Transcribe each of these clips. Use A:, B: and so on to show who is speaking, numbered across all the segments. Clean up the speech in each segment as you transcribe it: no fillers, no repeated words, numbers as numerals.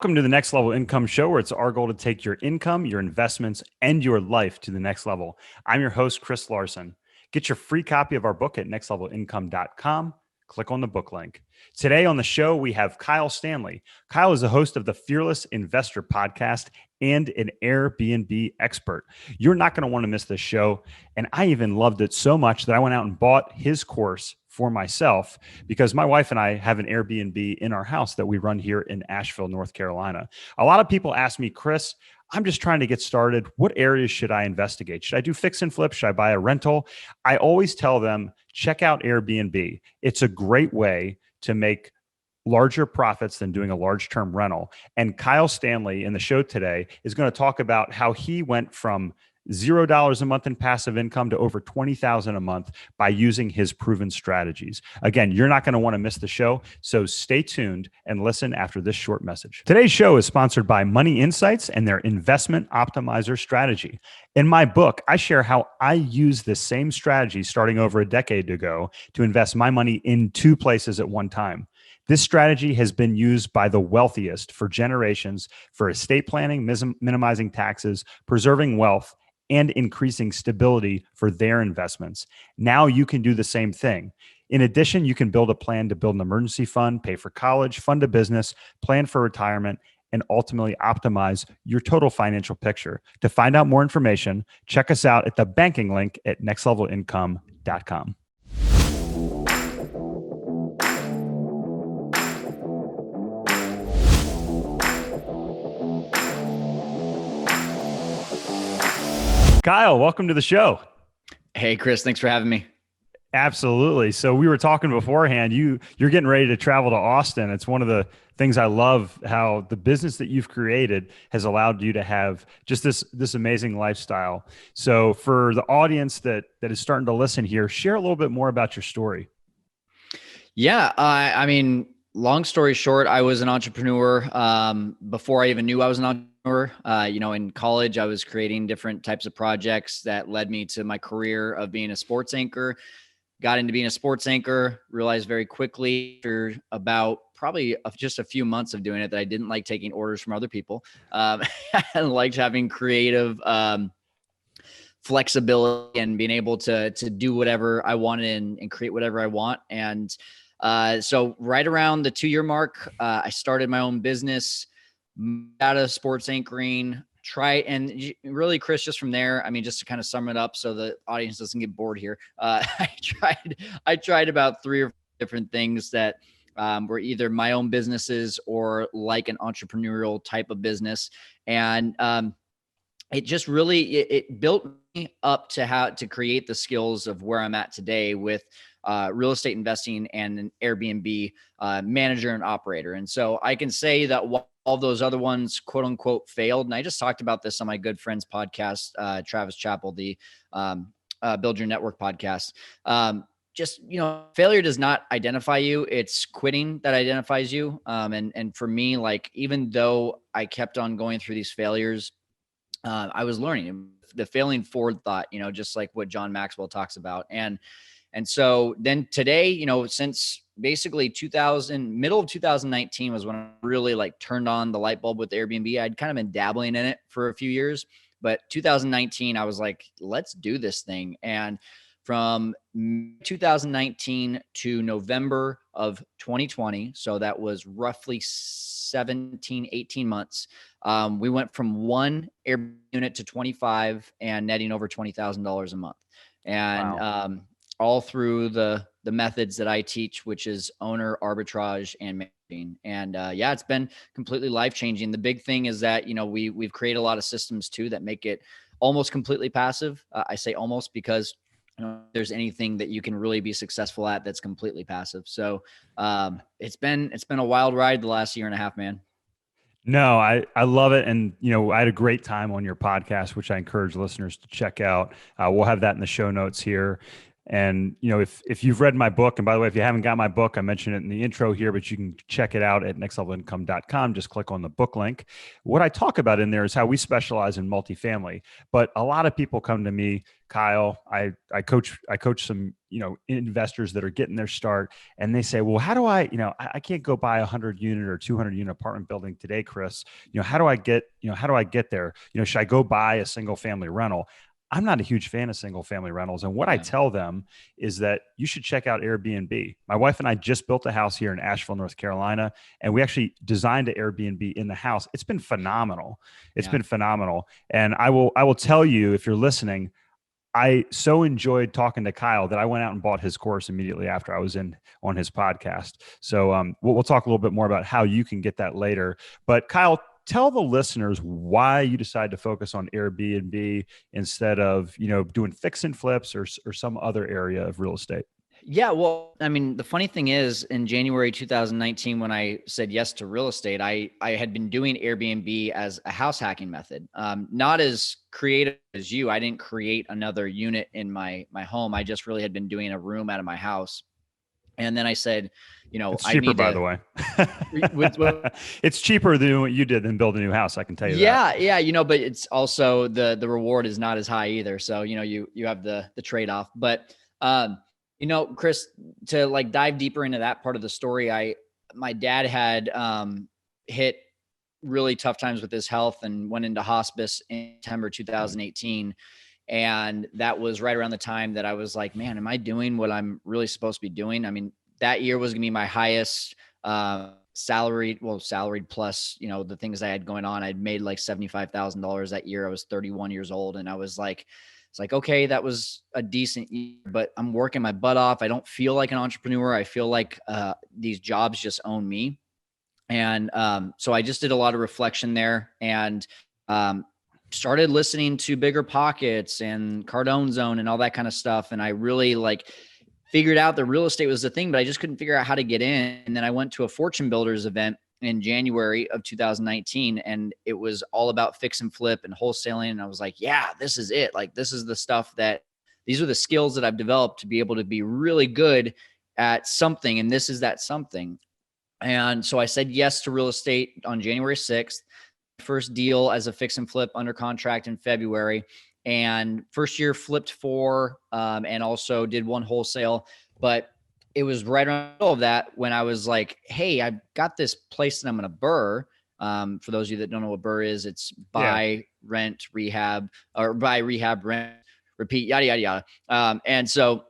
A: Welcome to the Next Level Income Show, where it's our goal to take your income, your investments, and your life to the next level. I'm your host, Chris Larsen. Get your free copy of our book at nextlevelincome.com. Click on the book link. Today on the show, we have Kyle Stanley. Kyle is the host of the Fearless Investor podcast and an Airbnb expert. You're not going to want to miss this show. And I even loved it so much that I went out and bought his course for myself because my wife and I have an Airbnb in our house that we run here in Asheville, North Carolina. A lot of people ask me, Chris, I'm just trying to get started. What areas should I investigate? Should I do fix and flip? Should I buy a rental? I always tell them, check out Airbnb. It's a great way to make larger profits than doing a large term rental. And Kyle Stanley in the show today is going to talk about how he went from $0 a month in passive income to over $20,000 a month by using his proven strategies. Again, you're not going to want to miss the show, so stay tuned and listen after this short message. Today's show is sponsored by Money Insights and their investment optimizer strategy. In my book, I share how I use this same strategy starting over a decade ago to invest my money in two places at one time. This strategy has been used by the wealthiest for generations for estate planning, minimizing taxes, preserving wealth, and increasing stability for their investments. Now you can do the same thing. In addition, you can build a plan to build an emergency fund, pay for college, fund a business, plan for retirement, and ultimately optimize your total financial picture. To find out more information, check us out at the banking link at nextlevelincome.com. Kyle, welcome to the show.
B: Hey, Chris, thanks for having me.
A: Absolutely. So we were talking beforehand, you're getting ready to travel to Austin. It's one of the things I love, how the business that you've created has allowed you to have just this amazing lifestyle. So for the audience that is starting to listen here, share a little bit more about your story.
B: Yeah. I mean, long story short, I was an entrepreneur before I even knew I was an entrepreneur. In college, I was creating different types of projects that led me to my career of being a sports anchor. Got into being a sports anchor, realized very quickly after about probably just a few months of doing it that I didn't like taking orders from other people. I liked having creative flexibility and being able to do whatever I wanted and create whatever I want. And so right around the 2-year mark, I started my own business, out of sports anchoring, and really, Chris, just from there, I mean, just to kind of sum it up so the audience doesn't get bored here, I tried about 3 or 4 different things that were either my own businesses or like an entrepreneurial type of business. And it just really, it built me up to how to create the skills of where I'm at today with real estate investing and an Airbnb manager and operator. And so I can say that all those other ones, quote unquote, failed. And I just talked about this on my good friend's podcast, Travis Chappell, the Build Your Network podcast. Failure does not identify you. It's quitting that identifies you. And for me, like, even though I kept on going through these failures, I was learning the failing forward thought, just like what John Maxwell talks about. And so then today, since basically middle of 2019 was when I really turned on the light bulb with Airbnb. I'd kind of been dabbling in it for a few years, but 2019, I was like, let's do this thing. And from 2019 to November of 2020, so that was roughly 18 months. We went from 1 Airbnb unit to 25 and netting over $20,000 a month. And, wow. All through the methods that I teach, which is owner arbitrage and managing. And it's been completely life-changing. The big thing is that, we've created a lot of systems too that make it almost completely passive. I say almost because there's anything that you can really be successful at that's completely passive. So it's been a wild ride the last 1.5 years, man.
A: No, I love it. And, I had a great time on your podcast, which I encourage listeners to check out. We'll have that in the show notes here. And, if you've read my book, and by the way, if you haven't got my book, I mentioned it in the intro here, but you can check it out at nextlevelincome.com. Just click on the book link. What I talk about in there is how we specialize in multifamily, but a lot of people come to me, Kyle, I coach some investors that are getting their start, and they say, well, how do I can't go buy a 100 unit or 200 unit apartment building today, Chris. How do I get there? Should I go buy a single family rental? I'm not a huge fan of single family rentals. And what I tell them is that you should check out Airbnb. My wife and I just built a house here in Asheville, North Carolina, and we actually designed an Airbnb in the house. It's been phenomenal. It's been phenomenal. And I will tell you, if you're listening, I so enjoyed talking to Kyle that I went out and bought his course immediately after I was on his podcast. So we'll talk a little bit more about how you can get that later. But Kyle, tell the listeners why you decided to focus on Airbnb instead of doing fix and flips or some other area of real estate.
B: Yeah, well, I mean, the funny thing is, in January 2019, when I said yes to real estate, I had been doing Airbnb as a house hacking method. Not as creative as you. I didn't create another unit in my home. I just really had been doing a room out of my house. And then I said,
A: it's cheaper, by the way. It's cheaper than what you did than build a new house. I can tell you that.
B: Yeah. But it's also the reward is not as high either. So, you have the trade-off, but, Chris, to like dive deeper into that part of the story, my dad had, hit really tough times with his health and went into hospice in September 2018. And that was right around the time that I was like, man, am I doing what I'm really supposed to be doing? I mean, that year was gonna be my highest salaried plus, the things I had going on. I'd made like $75,000 that year. I was 31 years old. And I was like, it's like, okay, that was a decent year, but I'm working my butt off. I don't feel like an entrepreneur. I feel like these jobs just own me. And so I just did a lot of reflection there and started listening to Bigger Pockets and Cardone Zone and all that kind of stuff. And I really figured out that real estate was the thing, but I just couldn't figure out how to get in. And then I went to a Fortune Builders event in January of 2019, and it was all about fix and flip and wholesaling. And I was like, yeah, this is it. Like, this is the stuff these are the skills that I've developed to be able to be really good at something. And this is that something. And so I said yes to real estate on January 6th. First deal as a fix and flip under contract in February, and first year flipped 4 and also did 1 wholesale. But it was right around the middle of that when I was like, hey, I've got this place that I'm going to BRRRR. For those of you that don't know what BRRRR is, it's buy, rent, rehab, or buy, rehab, rent, repeat, yada, yada, yada. And so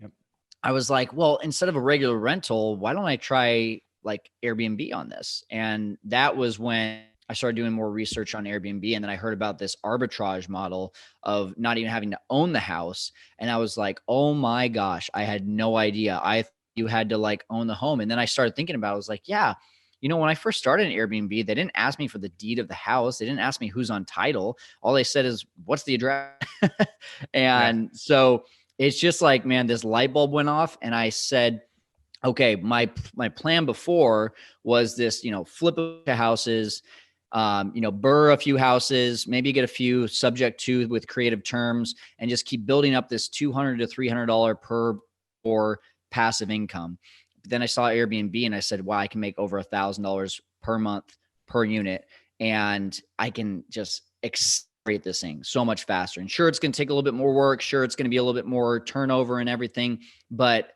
B: I was like, well, instead of a regular rental, why don't I try like Airbnb on this? And that was when I started doing more research on Airbnb. And then I heard about this arbitrage model of not even having to own the house. And I was like, oh my gosh, I had no idea. You had to own the home. And then I started thinking about it. I was like, yeah, when I first started an Airbnb, they didn't ask me for the deed of the house. They didn't ask me who's on title. All they said is, what's the address? And so it's just like, man, this light bulb went off. And I said, okay, my plan before was this, flip to houses, BRRRR a few houses, maybe get a few subject to with creative terms, and just keep building up this $200 to $300 per or passive income. But then I saw Airbnb and I said, wow, I can make over $1,000 per month per unit, and I can just accelerate this thing so much faster. And sure, it's going to take a little bit more work. Sure, it's going to be a little bit more turnover and everything, but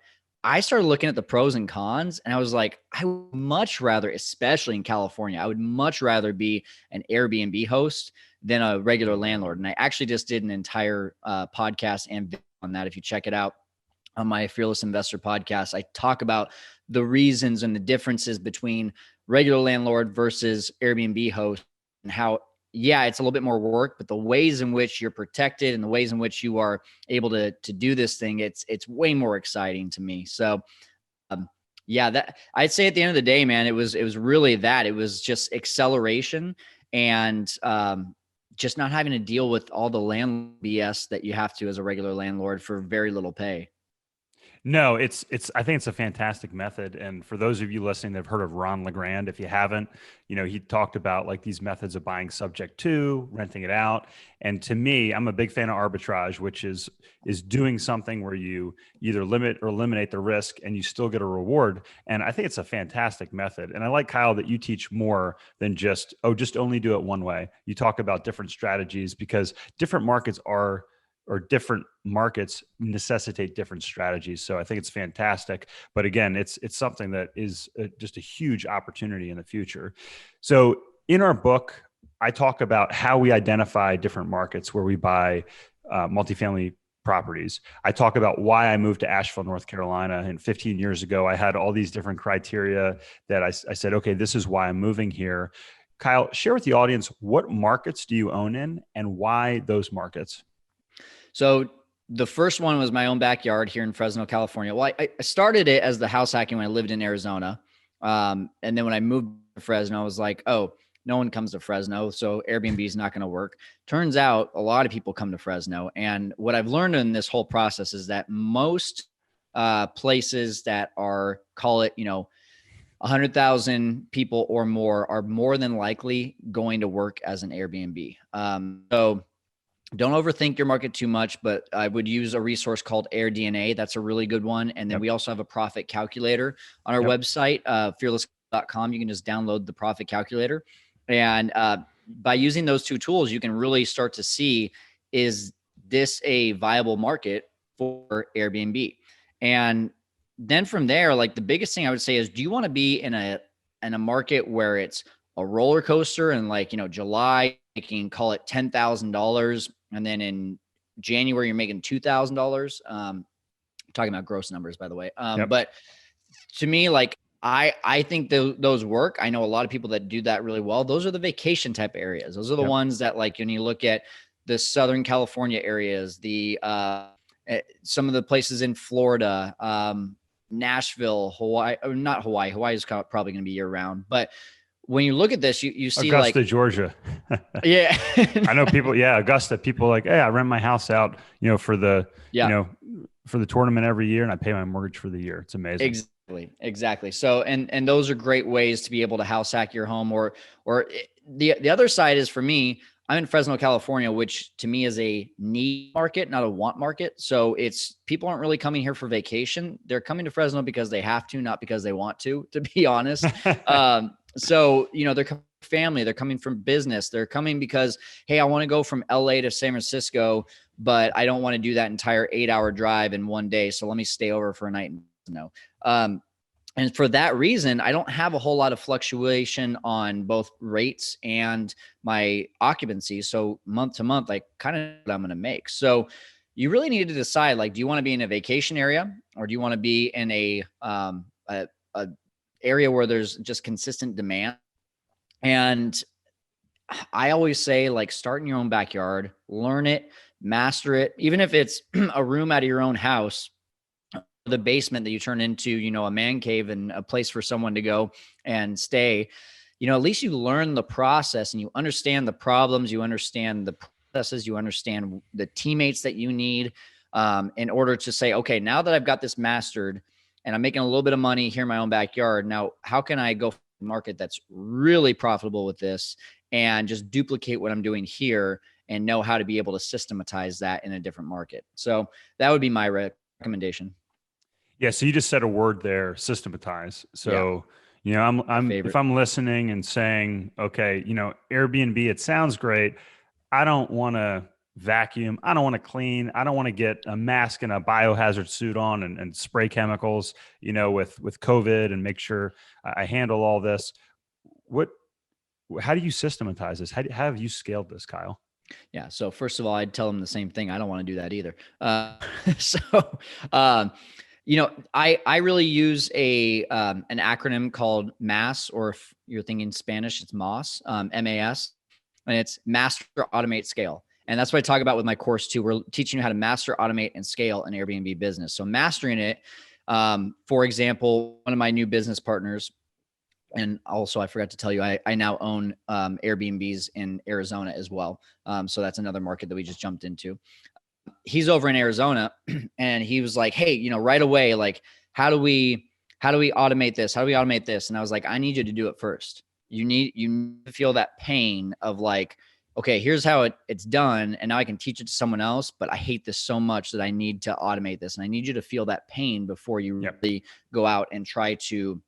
B: I started looking at the pros and cons, and I was like, I would much rather, especially in California, I would much rather be an Airbnb host than a regular landlord. And I actually just did an entire podcast and video on that. If you check it out on my Fearless Investor podcast, I talk about the reasons and the differences between regular landlord versus Airbnb host, and how, yeah, it's a little bit more work, but the ways in which you're protected and the ways in which you are able to do this thing, it's way more exciting to me. So, that I'd say at the end of the day, man, it was really that. It was just acceleration and just not having to deal with all the land BS that you have to as a regular landlord for very little pay.
A: No, I think it's a fantastic method. And for those of you listening that have heard of Ron LeGrand, if you haven't, he talked about these methods of buying subject to, renting it out. And to me, I'm a big fan of arbitrage, which is doing something where you either limit or eliminate the risk and you still get a reward. And I think it's a fantastic method. And I like, Kyle, that you teach more than just only do it one way. You talk about different strategies because different markets are or different markets necessitate different strategies. So I think it's fantastic. But again, it's something that is just a huge opportunity in the future. So in our book, I talk about how we identify different markets where we buy multifamily properties. I talk about why I moved to Asheville, North Carolina. And 15 years ago, I had all these different criteria that I said, okay, this is why I'm moving here. Kyle, share with the audience, what markets do you own in and why those markets?
B: So the first one was my own backyard here in Fresno, California. Well, I started it as the house hacking when I lived in Arizona. And then when I moved to Fresno, I was like, oh, no one comes to Fresno, so Airbnb is not going to work. Turns out a lot of people come to Fresno. And what I've learned in this whole process is that most places that are, call it, 100,000 people or more are more than likely going to work as an Airbnb. So don't overthink your market too much, but I would use a resource called AirDNA. That's a really good one. And then we also have a profit calculator on our website, fearless.com. You can just download the profit calculator. And by using those two tools, you can really start to see, is this a viable market for Airbnb? And then from there, like the biggest thing I would say is, do you want to be in a market where it's a roller coaster and like, July, you can call it $10,000. And then in January, you're making $2,000. Talking about gross numbers, by the way. But to me, like, I think those work. I know a lot of people that do that really well. Those are the vacation type areas. Those are the ones that, like, when you look at the Southern California areas, the some of the places in Florida, Nashville, Hawaii, or not Hawaii. Hawaii is probably going to be year round. But when you look at this, you see
A: Augusta,
B: like
A: Georgia.
B: Yeah.
A: I know people. Yeah. Augusta, people like, hey, I rent my house out, for the, for the tournament every year, and I pay my mortgage for the year. It's amazing.
B: Exactly. So, and those are great ways to be able to house hack your home, or the other side is, for me, I'm in Fresno, California, which to me is a need market, not a want market. So it's, people aren't really coming here for vacation. They're coming to Fresno because they have to, not because they want to be honest. So, they're coming for family, they're coming from business. They're coming because, hey, I want to go from LA to San Francisco, but I don't want to do that entire 8-hour drive in one day. So let me stay over for a night. And for that reason, I don't have a whole lot of fluctuation on both rates and my occupancy. So month to month, like, kind of what I'm going to make. So you really need to decide, like, do you want to be in a vacation area, or do you want to be in a area where there's just consistent demand? And I always say, like, start in your own backyard, learn it, master it. Even if it's a room out of your own house, the basement that you turn into, a man cave and a place for someone to go and stay, at least you learn the process and you understand the problems, you understand the processes, you understand the teammates that you need, in order to say, okay, now that I've got this mastered and I'm making a little bit of money here in my own backyard, now how can I go market that's really profitable with this and just duplicate what I'm doing here and know how to be able to systematize that in a different market? So that would be my recommendation.
A: Yeah. So you just said a word there, systematize. So, if I'm listening and saying, okay, Airbnb, it sounds great. I don't want to vacuum. I don't want to clean. I don't want to get a mask and a biohazard suit on and spray chemicals, with COVID, and make sure I handle all this. How do you systematize this? How have you scaled this, Kyle?
B: Yeah. So first of all, I'd tell them the same thing. I don't want to do that either. I really use an acronym called MAS, or if you're thinking Spanish, it's MAS, MAS, and it's Master, Automate, Scale. And that's what I talk about with my course too. We're teaching you how to master, automate, and scale an Airbnb business. So mastering it, for example, one of my new business partners, and also I forgot to tell you, I now own Airbnbs in Arizona as well. So that's another market that we just jumped into. He's over in Arizona, and he was like, hey, right away, like, how do we automate this? How do we automate this? And I was like, I need you to do it first. You need to feel that pain of, like, okay, here's how it's done, and now I can teach it to someone else, but I hate this so much that I need to automate this. And I need you to feel that pain before you really go out and try to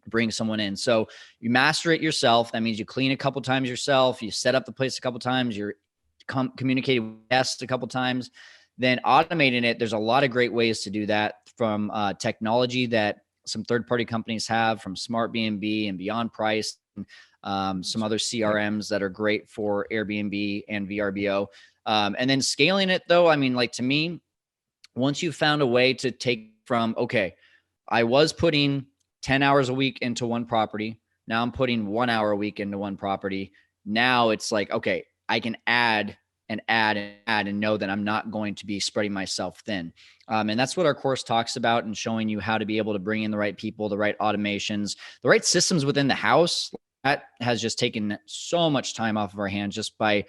B: bring someone in. So you master it yourself. That means you clean a couple times yourself. You set up the place a couple times. You're communicating with guests a couple times. then automating it, there's a lot of great ways to do that, from technology that some third-party companies have, from Smart B&B and Beyond Price, some other CRMs that are great for Airbnb and VRBO. And then scaling it though, I mean, like to me, once you've found a way to take from, okay, I was putting 10 hours a week into one property. Now I'm putting 1 hour a week into one property. Now it's like, okay, I can add and add and add and know that I'm not going to be spreading myself thin. And that's what our course talks about, and showing you how to be able to bring in the right people, the right automations, the right systems within the house. That has just taken so much time off of our hands, just by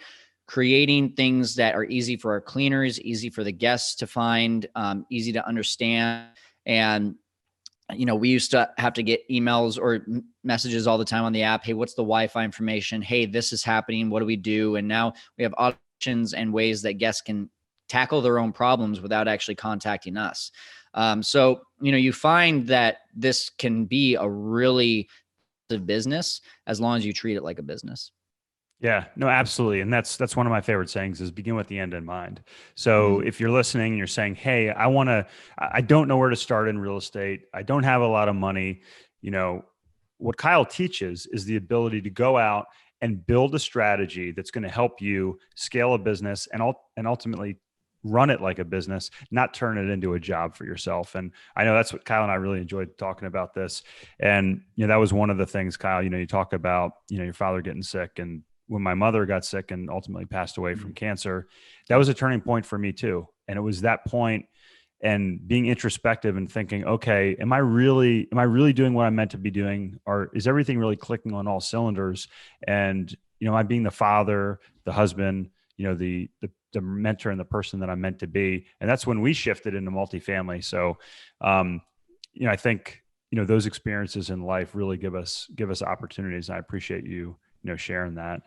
B: creating things that are easy for our cleaners, easy for the guests to find, easy to understand. And, we used to have to get emails or messages all the time on the app. Hey, what's the Wi-Fi information? Hey, this is happening. What do we do? And now we have options and ways that guests can tackle their own problems without actually contacting us. So, you find that this can be a really business as long as you treat it like a business.
A: Yeah, no, absolutely. And that's one of my favorite sayings, is begin with the end in mind. So if you're listening and you're saying, hey, I don't know where to start in real estate. I don't have a lot of money. What Kyle teaches is the ability to go out and build a strategy that's going to help you scale a business and ultimately run it like a business, not turn it into a job for yourself. And I know that's what Kyle and I really enjoyed talking about this. And, that was one of the things, Kyle, you talk about, your father getting sick. And when my mother got sick and ultimately passed away from cancer, that was a turning point for me too. And it was that point, and being introspective and thinking, okay, am I really doing what I'm meant to be doing? Or is everything really clicking on all cylinders? And, am I being the father, the husband, the mentor and the person that I'm meant to be? And that's when we shifted into multifamily. So, I think, those experiences in life really give us opportunities. And I appreciate you sharing that.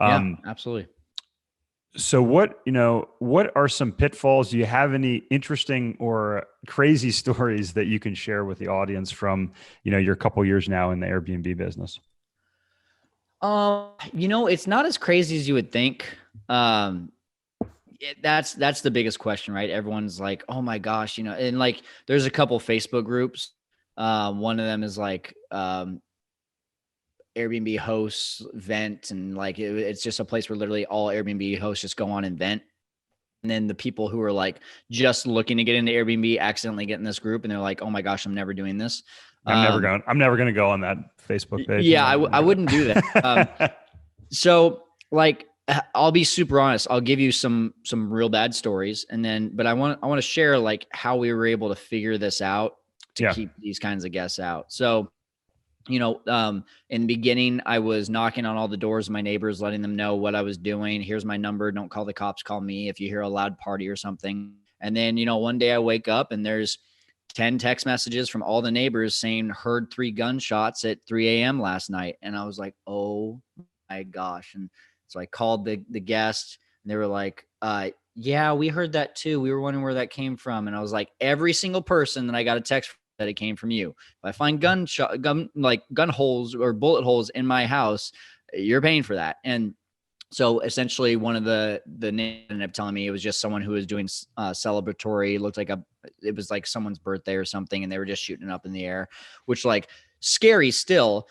B: Yeah, absolutely.
A: So what are some pitfalls? Do you have any interesting or crazy stories that you can share with the audience from, your couple years now in the Airbnb business?
B: It's not as crazy as you would think. That's the biggest question, right? Everyone's like, oh my gosh, and like, there's a couple Facebook groups. One of them is like, Airbnb hosts vent, and like it's just a place where literally all Airbnb hosts just go on and vent. And then the people who are like just looking to get into Airbnb accidentally get in this group, and they're like, "Oh my gosh, I'm never doing this."
A: I'm never going to go on that Facebook page.
B: Yeah, I wouldn't do that. So like, I'll be super honest. I'll give you some real bad stories, but I want to share like how we were able to figure this out to keep these kinds of guests out. So, in the beginning, I was knocking on all the doors of my neighbors, letting them know what I was doing. Here's my number. Don't call the cops, call me if you hear a loud party or something. And then, one day I wake up and there's 10 text messages from all the neighbors saying, heard 3 gunshots at 3 a.m. last night. And I was like, oh my gosh. And so I called the guest, and they were like, yeah, we heard that too. We were wondering where that came from. And I was like, every single person that I got a text from, that it came from you. If I find gun holes or bullet holes in my house, you're paying for that. And so essentially one of the names ended up telling me it was just someone who was doing celebratory, looked like it was like someone's birthday or something. And they were just shooting it up in the air, which like scary still.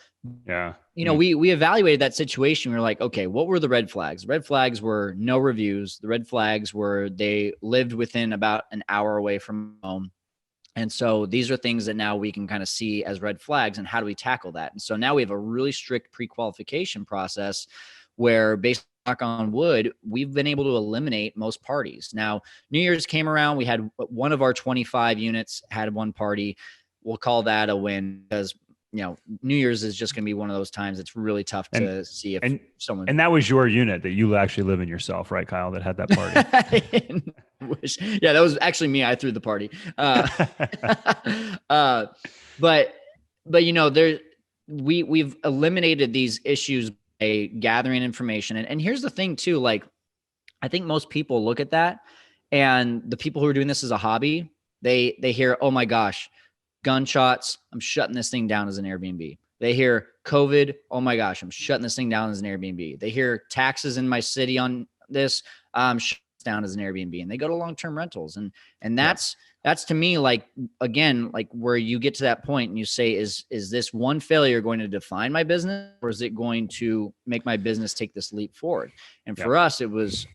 A: Yeah.
B: We evaluated that situation. We were like, okay, what were the red flags? The red flags were no reviews. The red flags were they lived within about an hour away from home. And so these are things that now we can kind of see as red flags, and how do we tackle that? And so now we have a really strict pre-qualification process where, based knock on wood, we've been able to eliminate most parties. Now, New Year's came around. We had one of our 25 units had one party. We'll call that a win, because New Year's is just going to be one of those times it's really tough to see if someone.
A: And that was your unit that you actually live in yourself, right, Kyle, that had that party?
B: Yeah, that was actually me. I threw the party. But we've eliminated these issues by gathering information. And here's the thing too, like, I think most people look at that, and the people who are doing this as a hobby, they hear, oh my gosh, gunshots, I'm shutting this thing down as an Airbnb. They hear COVID, oh my gosh, I'm shutting this thing down as an Airbnb. They hear taxes in my city on this, down as an Airbnb and they go to long-term rentals. And that's to me, like, again, like where you get to that point and you say, is this one failure going to define my business, or is it going to make my business take this leap forward? And for us, it was,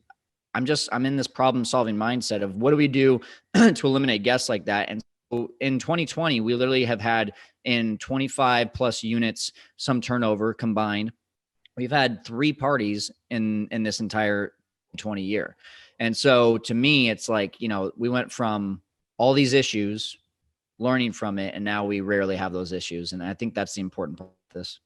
B: I'm in this problem solving mindset of what do we do to eliminate guests like that. And so in 2020, we literally have had in 25 plus units, some turnover combined. We've had 3 parties in this entire 20 year. And so to me, it's like, you know, we went from all these issues, learning from it, and now we rarely have those issues. And I think that's the important part of this.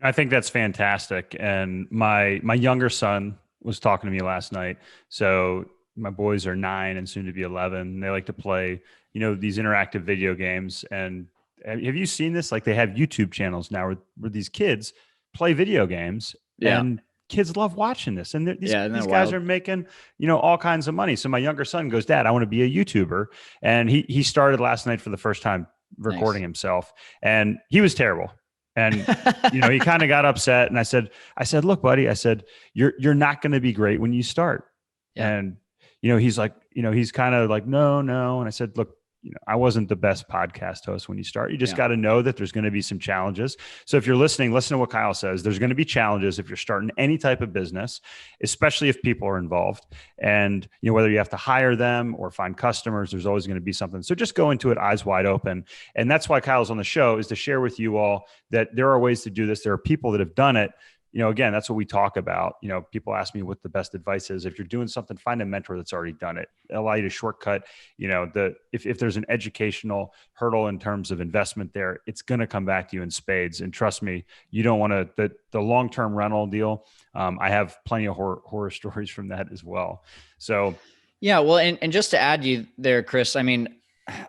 A: I think that's fantastic. And my younger son was talking to me last night. So my boys are 9 and soon to be 11. They like to play, you know, these interactive video games. And have you seen this? Like, they have YouTube channels now where these kids play video games, and kids love watching this. And these guys are making, you know, all kinds of money. So my younger son goes, Dad, I want to be a YouTuber. And he started last night for the first time recording himself, and he was terrible. And, you know, he kind of got upset, and I said, look, buddy, I said, you're not going to be great when you start. Yeah. And, you know, he's like, you know, he's kind of like, no. And I said, look, you know, I wasn't the best podcast host when you start. You just got to know that there's going to be some challenges. So if you're listening, listen to what Kyle says. There's going to be challenges if you're starting any type of business, especially if people are involved. And, you know, whether you have to hire them or find customers, there's always going to be something. So just go into it eyes wide open. And that's why Kyle's on the show, is to share with you all that there are ways to do this. There are people that have done it. You know, again, that's what we talk about. You know, people ask me what the best advice is. If you're doing something, find a mentor that's already done it. It'll allow you to shortcut, you know, if there's an educational hurdle in terms of investment there, it's going to come back to you in spades. And trust me, you don't want to, the long-term rental deal. I have plenty of horror stories from that as well. So.
B: Yeah. Well, and just to add you there, Chris, I mean,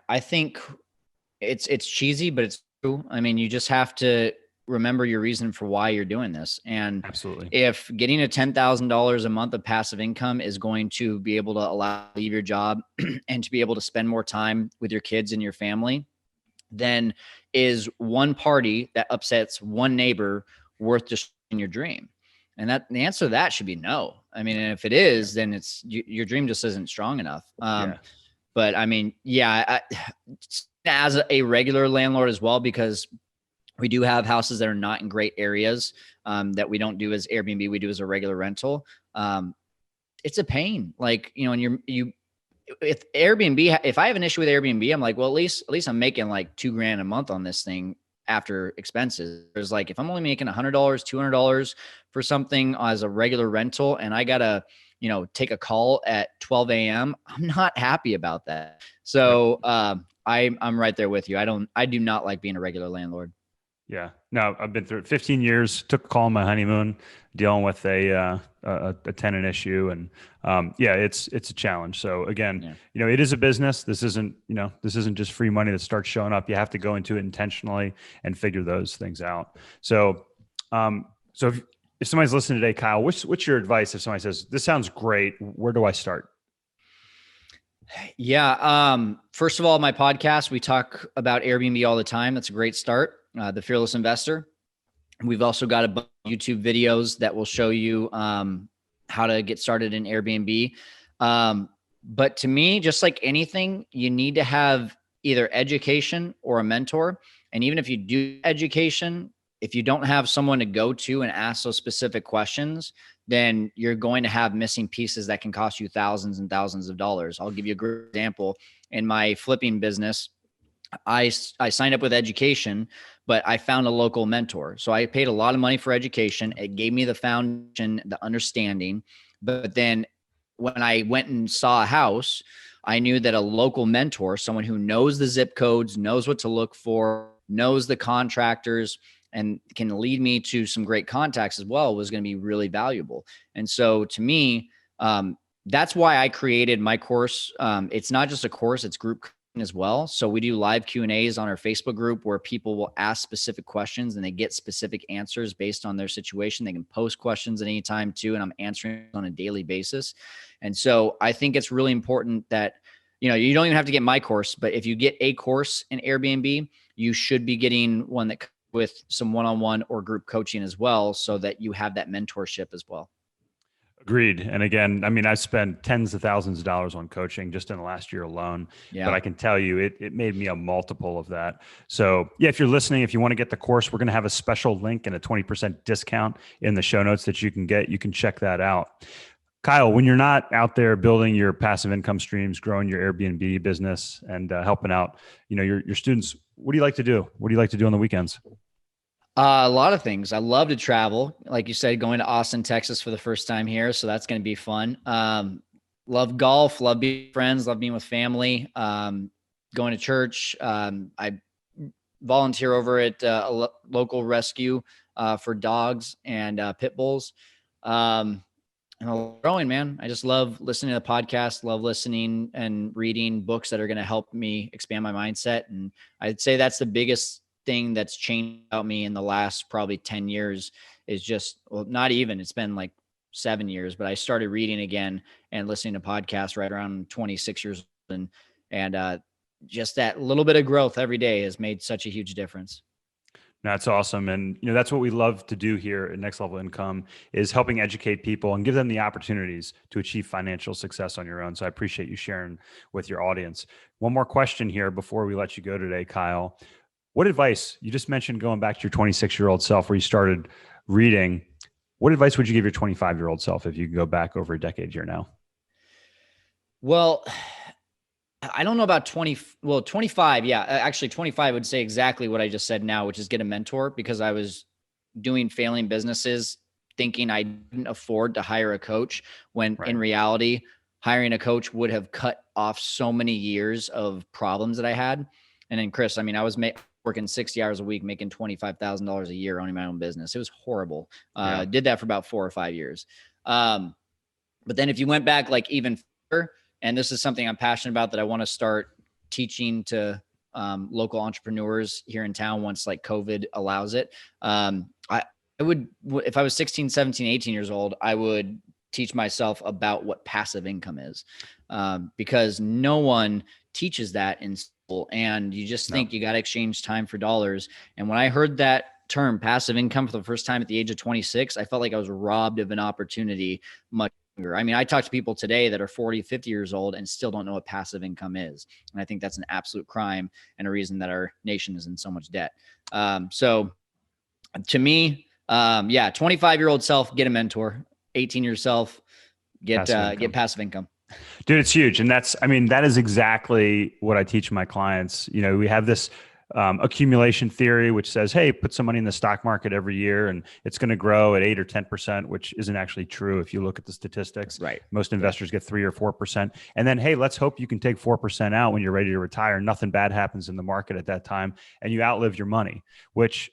B: I think it's cheesy, but it's true. I mean, you just have to remember your reason for why you're doing this. And
A: absolutely,
B: if getting a $10,000 a month of passive income is going to be able to allow you to leave your job and to be able to spend more time with your kids and your family, then is one party that upsets one neighbor worth destroying your dream? And that the answer to that should be no. I mean, and if it is, then it's your dream just isn't strong enough. But I mean, as a regular landlord as well, because we do have houses that are not in great areas that we don't do as Airbnb, we do as a regular rental. It's a pain. Like, you know, and if Airbnb, if I have an issue with Airbnb, I'm like, well, at least I'm making like $2,000 a month on this thing after expenses. There's like, if I'm only making $100, $200 for something as a regular rental, and I gotta, you know, take a call at 12 a.m., I'm not happy about that. So I'm right there with you. I do not like being a regular landlord.
A: Yeah, no, I've been through it. 15 years, took a call on my honeymoon, dealing with a tenant issue. And it's a challenge. So again, you know, it is a business. This isn't just free money that starts showing up. You have to go into it intentionally and figure those things out. So, if somebody's listening today, Kyle, what's your advice if somebody says, this sounds great, where do I start?
B: Yeah. First of all, my podcast, we talk about Airbnb all the time. That's a great start. The Fearless Investor. We've also got a bunch of YouTube videos that will show you how to get started in Airbnb. But to me, just like anything, you need to have either education or a mentor. And even if you do education, if you don't have someone to go to and ask those specific questions, then you're going to have missing pieces that can cost you thousands and thousands of dollars. I'll give you a great example. In my flipping business, I signed up with education, but I found a local mentor. So I paid a lot of money for education. It gave me the foundation, the understanding. But then when I went and saw a house, I knew that a local mentor, someone who knows the zip codes, knows what to look for, knows the contractors, and can lead me to some great contacts as well, was going to be really valuable. And so to me, that's why I created my course. It's not just a course, it's group as well. So we do live Q&As on our Facebook group where people will ask specific questions and they get specific answers based on their situation. They can post questions at any time too, and I'm answering on a daily basis. And so I think it's really important that, you know, you don't even have to get my course, but if you get a course in Airbnb, you should be getting one that with some one-on-one or group coaching as well, so that you have that mentorship as well.
A: Agreed. And again, I mean, I spent tens of thousands of dollars on coaching just in the last year alone, but
B: Yeah.
A: I can tell you it made me a multiple of that. So yeah, if you're listening, if you want to get the course, we're going to have a special link and a 20% discount in the show notes that you can get. You can check that out. Kyle, when you're not out there building your passive income streams, growing your Airbnb business and helping out, your students, what do you like to do? What do you like to do on the weekends?
B: A lot of things. I love to travel. Like you said, going to Austin, Texas for the first time here. So that's going to be fun. Love golf, love being with friends, love being with family, going to church. I volunteer over at a local rescue for dogs and pit bulls. And I'm growing, man. I just love listening to the podcast, love listening and reading books that are going to help me expand my mindset. And I'd say that's the biggest thing that's changed about me in the last probably 10 years is just, well, not even, it's been like 7 years, but I started reading again and listening to podcasts right around 26 years old. And just that little bit of growth every day has made such a huge difference.
A: That's awesome. And that's what we love to do here at Next Level Income is helping educate people and give them the opportunities to achieve financial success on your own. So I appreciate you sharing with your audience. One more question here before we let you go today, Kyle. What advice, you just mentioned going back to your 26-year-old self where you started reading. What advice would you give your 25-year-old self if you could go back over a decade here now?
B: Well, I don't know about 25. Yeah, actually 25 would say exactly what I just said now, which is get a mentor, because I was doing failing businesses thinking I didn't afford to hire a coach when in reality, hiring a coach would have cut off so many years of problems that I had. And then Chris, I mean, I was working 60 hours a week, making $25,000 a year owning my own business. It was horrible. Did that for about 4 or 5 years. But then if you went back like even further, and this is something I'm passionate about that I want to start teaching to local entrepreneurs here in town once like COVID allows it. I would, if I was 16, 17, 18 years old, I would teach myself about what passive income is because no one teaches that in school. And you just think you got to exchange time for dollars. And when I heard that term passive income for the first time at the age of 26, I felt like I was robbed of an opportunity much. I mean, I talk to people today that are 40, 50 years old and still don't know what passive income is. And I think that's an absolute crime and a reason that our nation is in so much debt. So to me, 25-year-old self, get a mentor. 18 yourself, get passive income.
A: Dude, it's huge. And that is exactly what I teach my clients. We have this accumulation theory, which says, hey, put some money in the stock market every year and it's going to grow at 8 or 10%, which isn't actually true. If you look at the statistics, most investors get 3 or 4%. And then, hey, let's hope you can take 4% out when you're ready to retire. Nothing bad happens in the market at that time and you outlive your money, which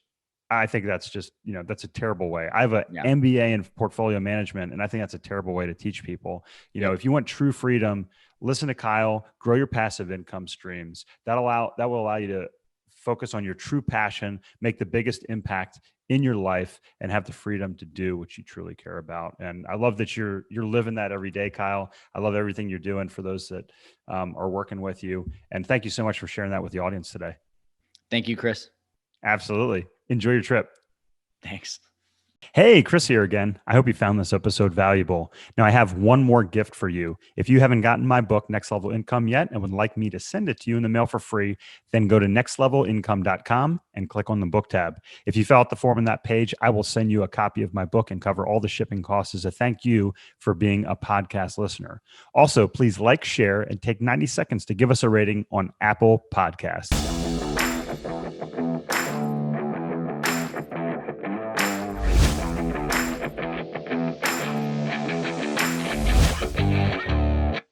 A: I think that's just, that's a terrible way. I have an MBA in portfolio management, and I think that's a terrible way to teach people. If you want true freedom, listen to Kyle, grow your passive income streams. That will allow you to focus on your true passion, make the biggest impact in your life, and have the freedom to do what you truly care about. And I love that you're living that every day, Kyle. I love everything you're doing for those that are working with you. And thank you so much for sharing that with the audience today.
B: Thank you, Chris.
A: Absolutely. Enjoy your trip.
B: Thanks.
A: Hey, Chris here again. I hope you found this episode valuable. Now, I have one more gift for you. If you haven't gotten my book, Next Level Income, yet and would like me to send it to you in the mail for free, then go to nextlevelincome.com and click on the book tab. If you fill out the form on that page, I will send you a copy of my book and cover all the shipping costs as a thank you for being a podcast listener. Also, please like, share, and take 90 seconds to give us a rating on Apple Podcasts.